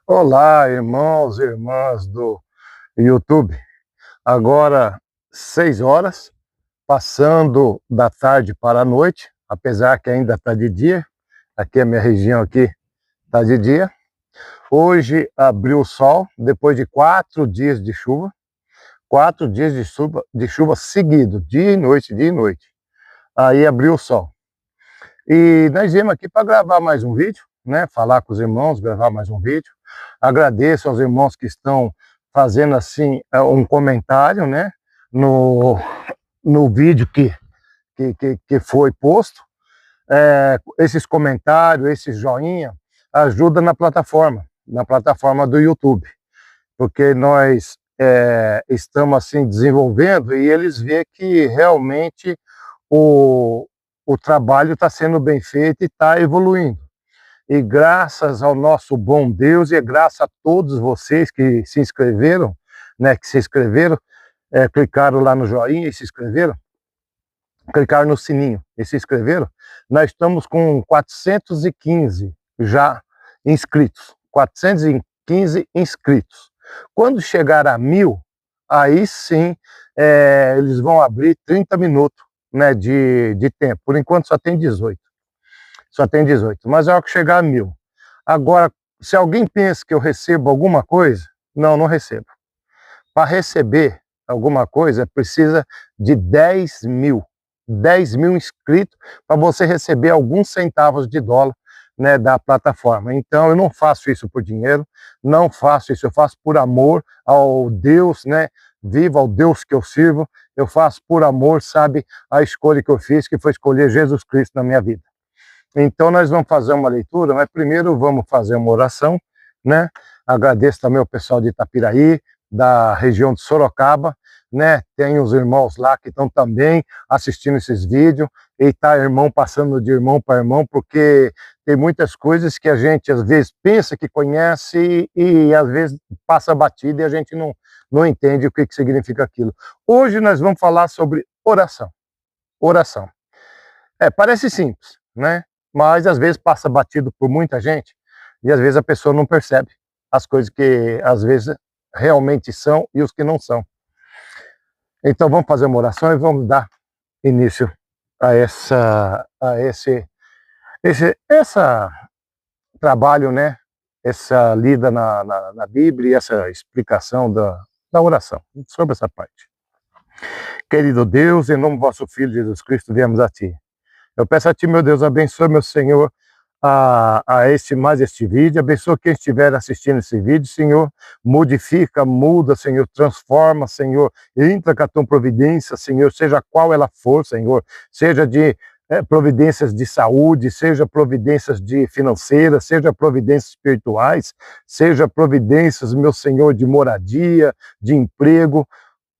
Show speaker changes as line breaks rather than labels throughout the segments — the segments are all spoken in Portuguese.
Olá, irmãos e irmãs do YouTube. Agora 6 horas, passando da tarde para a noite, apesar que ainda está de dia. Aqui a minha região aqui está de dia. Hoje abriu o sol, depois de 4 dias de chuva. 4 dias de chuva seguido, dia e noite, dia e noite. Aí abriu o sol. E nós viemos aqui para gravar mais um vídeo, né? Falar com os irmãos, gravar mais um vídeo. Agradeço aos irmãos que estão fazendo assim um comentário, né? No vídeo que foi posto. Esses comentários, esses joinha, ajuda na plataforma do YouTube. Porque nós estamos assim desenvolvendo e eles veem que realmente o trabalho está sendo bem feito e está evoluindo. E graças ao nosso bom Deus e graças a todos vocês que se inscreveram, né, clicaram lá no joinha e se inscreveram, clicaram no sininho e se inscreveram, nós estamos com 415 já inscritos, 415 inscritos. Quando chegar a 1000, aí sim eles vão abrir 30 minutos, né, de tempo. Por enquanto só tem 18. Só tem 18, mas é hora que chegar a 1000. Agora, se alguém pensa que eu recebo alguma coisa, não recebo. Para receber alguma coisa, precisa de 10 mil. 10 mil inscritos para você receber alguns centavos de dólar, né, da plataforma. Então, eu não faço isso por dinheiro, não faço isso, eu faço por amor ao Deus, né, vivo ao Deus que eu sirvo, eu faço por amor, sabe, a escolha que eu fiz, que foi escolher Jesus Cristo na minha vida. Então nós vamos fazer uma leitura, mas primeiro vamos fazer uma oração, né? Agradeço também ao pessoal de Itapiraí, da região de Sorocaba, né? Tem os irmãos lá que estão também assistindo esses vídeos, e tá irmão passando de irmão para irmão, porque tem muitas coisas que a gente às vezes pensa que conhece e às vezes passa batida e a gente não entende o que significa aquilo. Hoje nós vamos falar sobre oração. Oração. Parece simples, né? Mas às vezes passa batido por muita gente e às vezes a pessoa não percebe as coisas que às vezes realmente são e os que não são. Então vamos fazer uma oração e vamos dar início a esse trabalho, né? Essa lida na Bíblia e essa explicação da oração sobre essa parte. Querido Deus, em nome do vosso Filho Jesus Cristo, viemos a Ti. Eu peço a Ti, meu Deus, abençoe, meu Senhor, mais este vídeo, abençoa quem estiver assistindo esse vídeo, Senhor, modifica, muda, Senhor, transforma, Senhor, entra com a Tua providência, Senhor, seja qual ela for, Senhor, seja de providências de saúde, seja providências de financeiras, seja providências espirituais, seja providências, meu Senhor, de moradia, de emprego.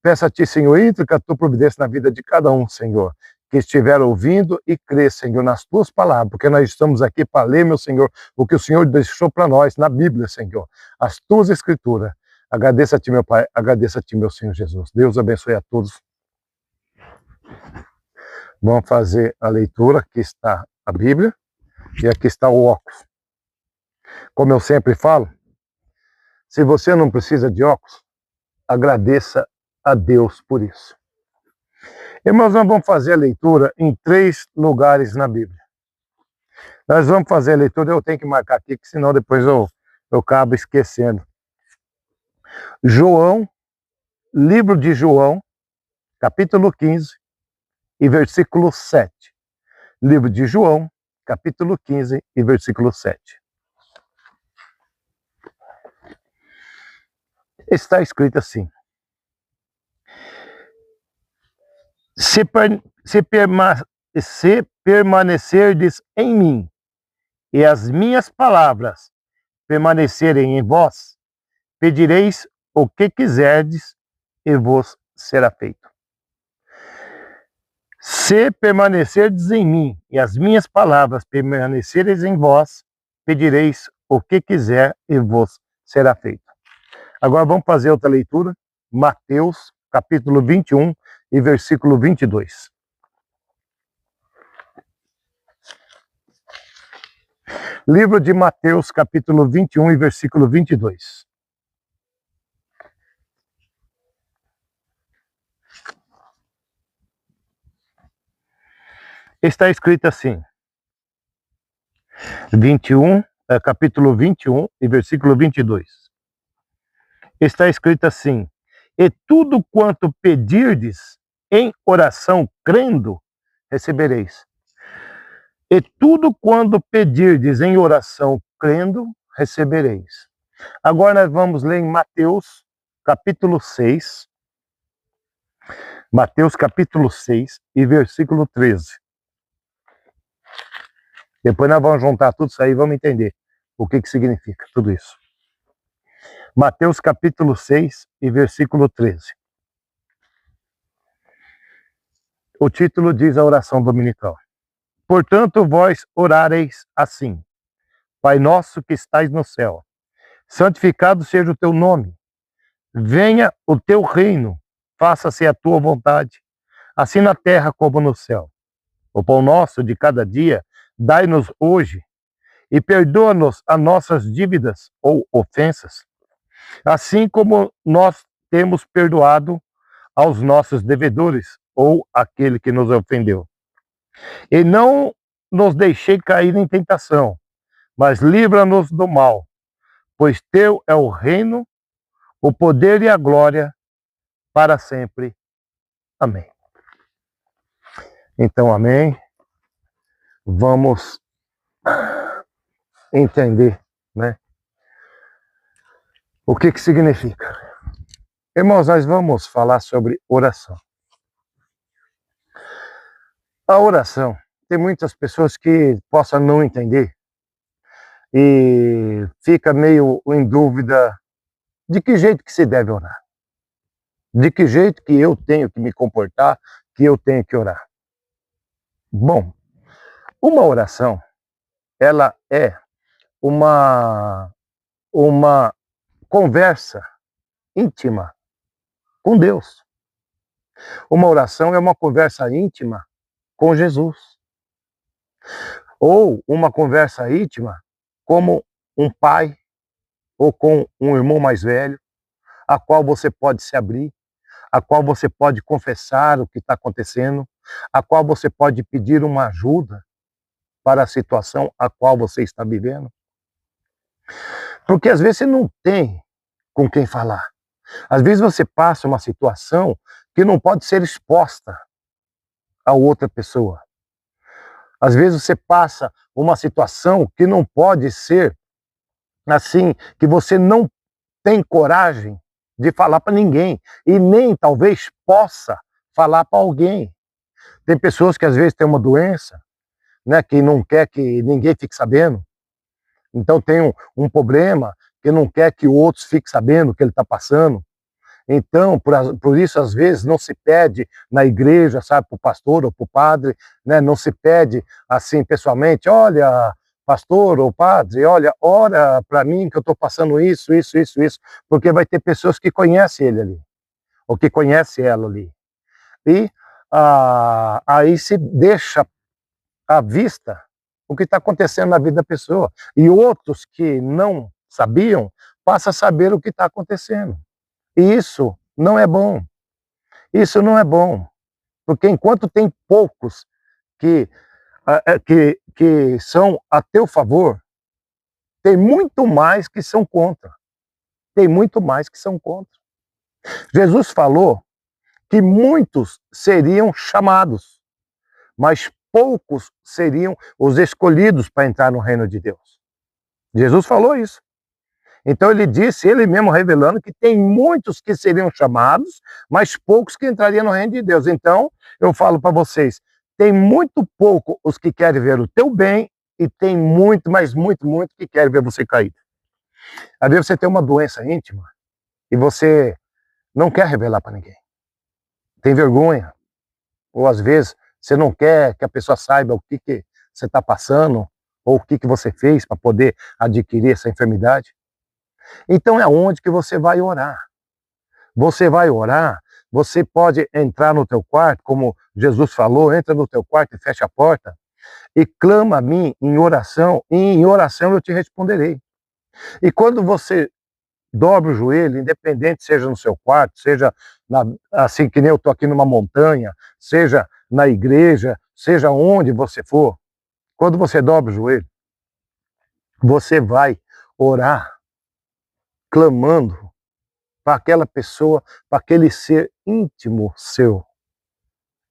Peço a Ti, Senhor, entra com a Tua providência na vida de cada um, Senhor, que estiver ouvindo e crê, Senhor, nas Tuas palavras, porque nós estamos aqui para ler, meu Senhor, o que o Senhor deixou para nós na Bíblia, Senhor, as Tuas Escrituras. Agradeço a Ti, meu Pai, agradeço a Ti, meu Senhor Jesus. Deus abençoe a todos. Vamos fazer a leitura, aqui está a Bíblia e aqui está o óculos. Como eu sempre falo, se você não precisa de óculos, agradeça a Deus por isso. Irmãos, nós vamos fazer a leitura em 3 lugares na Bíblia. Nós vamos fazer a leitura, eu tenho que marcar aqui, que senão depois eu acabo esquecendo. João, livro de João, capítulo 15 e versículo 7. Livro de João, capítulo 15 e versículo 7. Está escrito assim: Se permanecerdes em mim, e as minhas palavras permanecerem em vós, pedireis o que quiserdes, e vos será feito. Se permanecerdes em mim, e as minhas palavras permanecerem em vós, pedireis o que quiser, e vos será feito. Agora vamos fazer outra leitura, Mateus, capítulo 21 e versículo 22. Livro de Mateus, capítulo 21 e versículo 22. Está escrito assim, capítulo 21 e versículo 22. Está escrito assim: e tudo quanto pedirdes em oração crendo, recebereis. E tudo quanto pedirdes em oração crendo, recebereis. Agora nós vamos ler em Mateus, capítulo 6. Mateus, capítulo 6 e versículo 13. Depois nós vamos juntar tudo isso aí e vamos entender o que significa tudo isso. Mateus, capítulo 6 e versículo 13. O título diz a oração dominical. Portanto, vós orareis assim: Pai nosso que estais no céu, santificado seja o teu nome. Venha o teu reino, faça-se a tua vontade, assim na terra como no céu. O pão nosso de cada dia, dai-nos hoje, e perdoa-nos as nossas dívidas ou ofensas, assim como nós temos perdoado aos nossos devedores ou aquele que nos ofendeu. E não nos deixei cair em tentação, mas livra-nos do mal, pois teu é o reino, o poder e a glória para sempre. Amém. Então, amém. Vamos entender, né? O que significa. Irmãos, nós vamos falar sobre oração. A oração, tem muitas pessoas que possam não entender e fica meio em dúvida de que jeito que se deve orar. De que jeito que eu tenho que me comportar, que eu tenho que orar. Bom, uma oração, ela é uma conversa íntima com Deus. Uma oração é uma conversa íntima com Jesus. Ou uma conversa íntima como um pai ou com um irmão mais velho, a qual você pode se abrir, a qual você pode confessar o que está acontecendo, a qual você pode pedir uma ajuda para a situação a qual você está vivendo. Porque às vezes você não tem com quem falar. Às vezes você passa uma situação que não pode ser exposta a outra pessoa. Às vezes você passa uma situação que não pode ser assim, que você não tem coragem de falar para ninguém e nem talvez possa falar para alguém. Tem pessoas que às vezes têm uma doença, né, que não quer que ninguém fique sabendo. Então tem um problema que não quer que outros fiquem sabendo o que ele está passando. Então, por isso, às vezes, não se pede na igreja, sabe, para o pastor ou para o padre, né? Não se pede assim, pessoalmente, olha, pastor ou padre, olha, ora para mim que eu estou passando isso, porque vai ter pessoas que conhecem ele ali, ou que conhecem ela ali. E aí se deixa à vista o que está acontecendo na vida da pessoa. E outros que não sabiam, passam a saber o que está acontecendo. E isso não é bom. Isso não é bom. Porque enquanto tem poucos que são a teu favor, tem muito mais que são contra. Tem muito mais que são contra. Jesus falou que muitos seriam chamados, mas poucos seriam os escolhidos para entrar no reino de Deus. Jesus falou isso. Então ele disse, ele mesmo revelando, que tem muitos que seriam chamados, mas poucos que entrariam no reino de Deus. Então, eu falo para vocês, tem muito pouco os que querem ver o teu bem e tem muito, mas muito que querem ver você cair. Às vezes você tem uma doença íntima e você não quer revelar para ninguém. Tem vergonha. Ou às vezes você não quer que a pessoa saiba o que você está passando ou o que você fez para poder adquirir essa enfermidade. Então é onde que você vai orar. Você vai orar, você pode entrar no teu quarto, como Jesus falou, entra no teu quarto e fecha a porta, e clama a mim em oração, e em oração eu te responderei. E quando você dobra o joelho, independente seja no seu quarto, seja assim que nem eu estou aqui numa montanha, seja na igreja, seja onde você for, quando você dobra o joelho, você vai orar clamando para aquela pessoa, para aquele ser íntimo seu,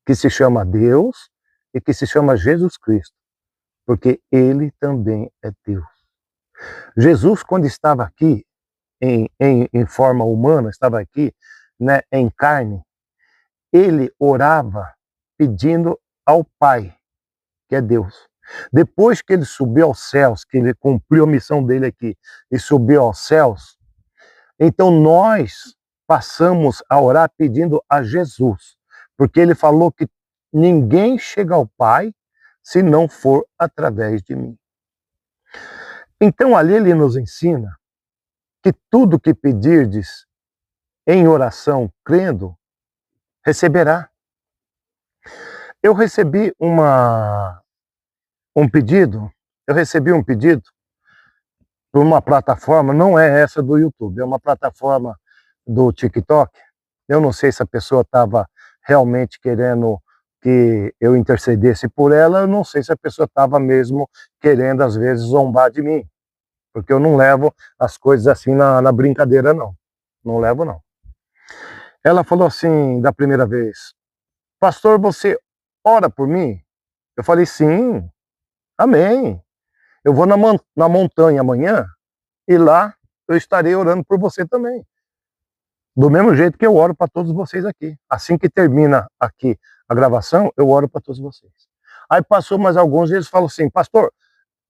que se chama Deus e que se chama Jesus Cristo, porque ele também é Deus. Jesus, quando estava aqui, em forma humana, estava aqui, né, em carne, ele orava pedindo ao Pai, que é Deus. Depois que ele subiu aos céus, que ele cumpriu a missão dele aqui e subiu aos céus, então nós passamos a orar pedindo a Jesus, porque ele falou que ninguém chega ao Pai se não for através de mim. Então ali ele nos ensina que tudo que pedirdes em oração, crendo, receberá. Eu recebi um pedido por uma plataforma, não é essa do YouTube, é uma plataforma do TikTok. Eu não sei se a pessoa estava realmente querendo que eu intercedesse por ela, eu não sei se a pessoa estava mesmo querendo, às vezes, zombar de mim. Porque eu não levo as coisas assim na brincadeira, não. Não levo, não. Ela falou assim, da primeira vez, pastor, você ora por mim? Eu falei, sim, amém. Eu vou na montanha amanhã e lá eu estarei orando por você também. Do mesmo jeito que eu oro para todos vocês aqui. Assim que termina aqui a gravação, eu oro para todos vocês. Aí passou mais alguns e eles falam assim, pastor,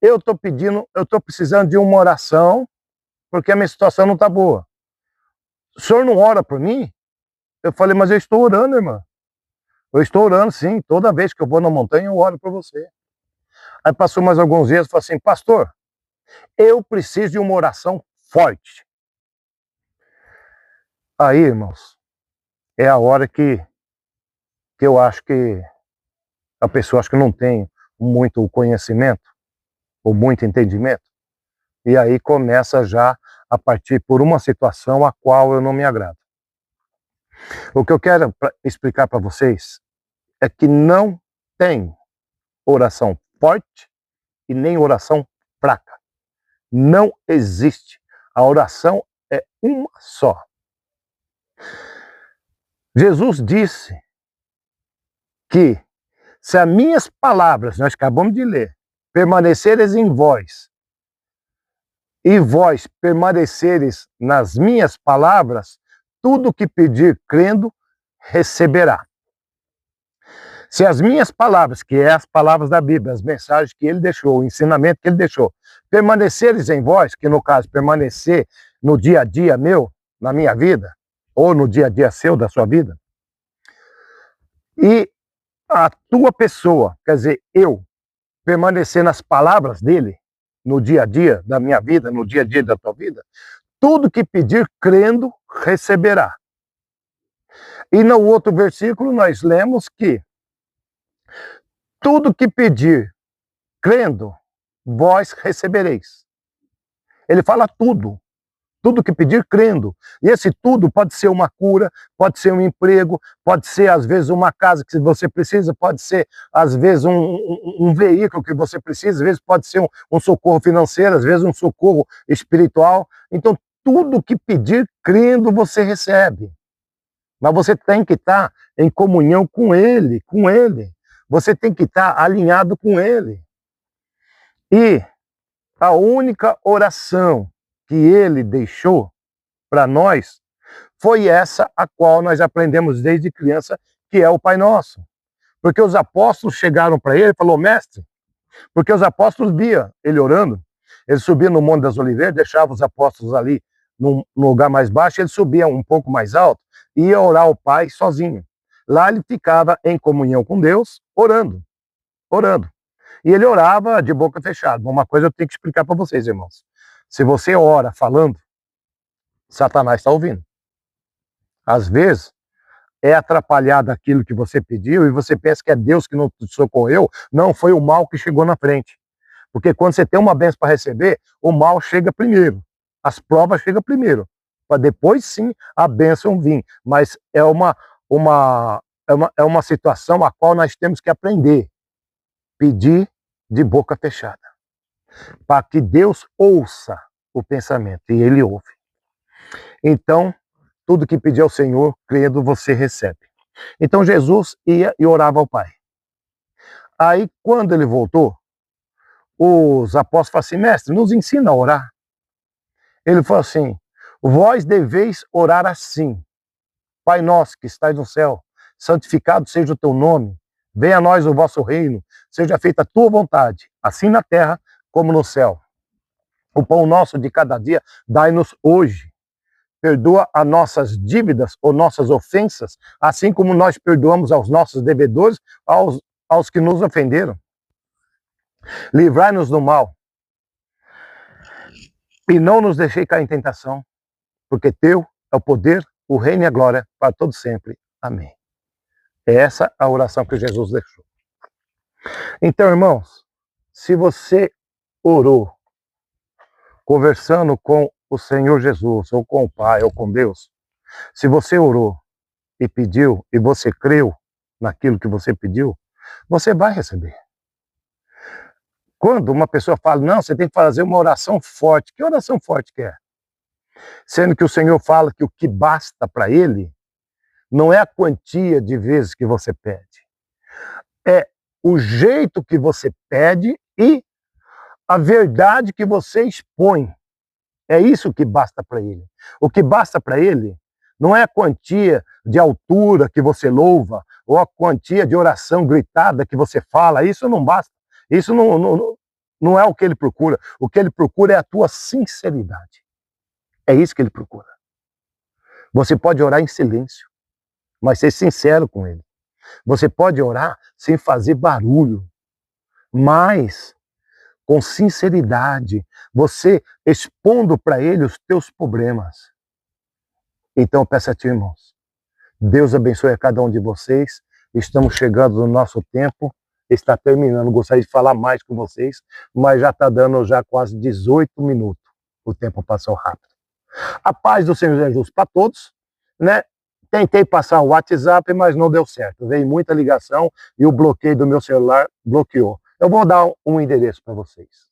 eu estou precisando de uma oração porque a minha situação não está boa. O senhor não ora por mim? Eu falei, mas eu estou orando, irmã. Eu estou orando, sim. Toda vez que eu vou na montanha, eu oro por você. Aí passou mais alguns dias e falou assim, pastor, eu preciso de uma oração forte. Aí, irmãos, é a hora que eu acho que a pessoa acho que não tem muito conhecimento ou muito entendimento. E aí começa já a partir por uma situação a qual eu não me agrado. O que eu quero explicar para vocês é que não tem oração forte e nem oração fraca. Não existe. A oração é uma só. Jesus disse que se as minhas palavras, nós acabamos de ler, permaneceres em vós, e vós permaneceres nas minhas palavras, tudo que pedir crendo, receberá. Se as minhas palavras, que é as palavras da Bíblia, as mensagens que ele deixou, o ensinamento que ele deixou, permaneceres em vós, que no caso permanecer no dia a dia meu, na minha vida, ou no dia a dia seu, da sua vida, e a tua pessoa, quer dizer, eu, permanecer nas palavras dele, no dia a dia da minha vida, no dia a dia da tua vida, tudo que pedir crendo, receberá. E no outro versículo nós lemos que tudo que pedir crendo, vós recebereis. Ele fala tudo. Tudo que pedir crendo. E esse tudo pode ser uma cura, pode ser um emprego, pode ser às vezes uma casa que você precisa, pode ser às vezes um veículo que você precisa, às vezes pode ser um socorro financeiro, às vezes um socorro espiritual. Então tudo que pedir crendo você recebe. Mas você tem que estar em comunhão com Ele, com Ele. Você tem que estar alinhado com Ele. E a única oração que Ele deixou para nós foi essa a qual nós aprendemos desde criança, que é o Pai Nosso. Porque os apóstolos chegaram para Ele e falaram, mestre, porque os apóstolos via Ele orando, ele subia no Monte das Oliveiras, deixava os apóstolos ali no lugar mais baixo, ele subia um pouco mais alto e ia orar ao Pai sozinho. Lá ele ficava em comunhão com Deus, orando. E ele orava de boca fechada. Uma coisa eu tenho que explicar para vocês, irmãos. Se você ora falando, Satanás está ouvindo. Às vezes, é atrapalhar daquilo que você pediu e você pensa que é Deus que não te socorreu, não, foi o mal que chegou na frente. Porque quando você tem uma bênção para receber, o mal chega primeiro, as provas chegam primeiro, para depois sim a bênção vir. Mas é uma situação a qual nós temos que aprender, pedir de boca fechada, para que Deus ouça o pensamento, e Ele ouve. Então, tudo que pedir ao Senhor, crendo, você recebe. Então Jesus ia e orava ao Pai. Aí, quando ele voltou, os apóstolos falaram assim, mestre, nos ensina a orar. Ele falou assim, vós deveis orar assim, Pai nosso que estais no céu, santificado seja o teu nome, venha a nós o vosso reino, seja feita a tua vontade, assim na terra como no céu. O pão nosso de cada dia, dai-nos hoje. Perdoa as nossas dívidas ou nossas ofensas, assim como nós perdoamos aos nossos devedores, aos que nos ofenderam. Livrai-nos do mal. E não nos deixei cair em tentação, porque teu é o poder, o reino e a glória para todos sempre. Amém. É essa a oração que Jesus deixou. Então, irmãos, se você orou conversando com o Senhor Jesus, ou com o Pai, ou com Deus, se você orou e pediu, e você creu naquilo que você pediu, você vai receber. Quando uma pessoa fala, não, você tem que fazer uma oração forte, que oração forte que é? Sendo que o Senhor fala que o que basta para Ele não é a quantia de vezes que você pede, é o jeito que você pede e a verdade que você expõe. É isso que basta para Ele. O que basta para Ele não é a quantia de altura que você louva, ou a quantia de oração gritada que você fala, isso não basta. Isso não é o que Ele procura. O que Ele procura é a tua sinceridade. É isso que Ele procura. Você pode orar em silêncio, mas ser sincero com Ele. Você pode orar sem fazer barulho, mas com sinceridade, você expondo para Ele os teus problemas. Então eu peço a ti, irmãos, Deus abençoe a cada um de vocês. Estamos chegando no nosso tempo, está terminando. Gostaria de falar mais com vocês, mas já está dando já quase 18 minutos. O tempo passou rápido. A paz do Senhor Jesus para todos, né? Tentei passar o WhatsApp, mas não deu certo. Veio muita ligação e o bloqueio do meu celular bloqueou. Eu vou dar um endereço para vocês.